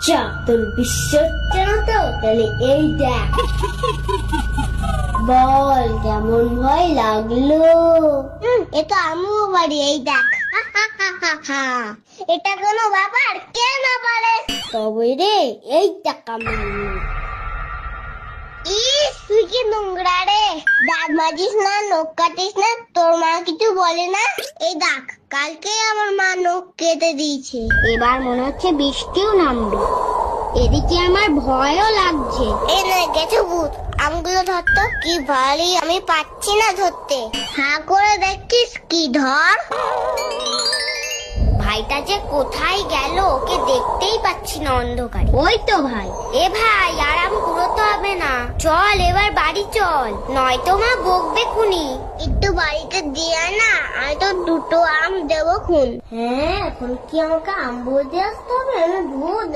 আচ্ছা, তোর বিশ্বাস হচ্ছে না তো? তাহলে এই দেখ। বল কেমন ভয় লাগলো? এ তো আমিও পারি, এই দেখ। এটা কোনো ব্যাপার? কে না পারে? তবে রে, এই টাকা মারলো। ইস, তুই কি নোংরা রে! দাঁত মাজিস না, নখ কাটিস না, তোর মা কিছু বলে না? এই দেখ, কালকে আমার মা নখ কেটে দিয়েছে। এবার মনে হচ্ছে বৃষ্টিও নামবে। এদিকে আমার ভয়ও লাগছে। এই না, গেছে ভূত। আমগুলো ধরতো, কি ভারী, আমি পাচ্ছি না ধরতে। হ্যাঁ করে দেখছিস কি? ধর। ভাইটা যে কোথায় গেল, ওকে দেখতেই পাচ্ছি না অন্ধকারে। ওই তো ভাই। এ ভাই, আর আম কুড়োতে হবে না, চল এবার বাড়ি চল, নয়তো মা বকবে খুনি। একটু বাড়িতে দিয়ে না, আমি তো দুটো আম দেবো খুন। হ্যাঁ, এখন কি আমাকে আম বলতে আসতে হবে? আমি ভূত।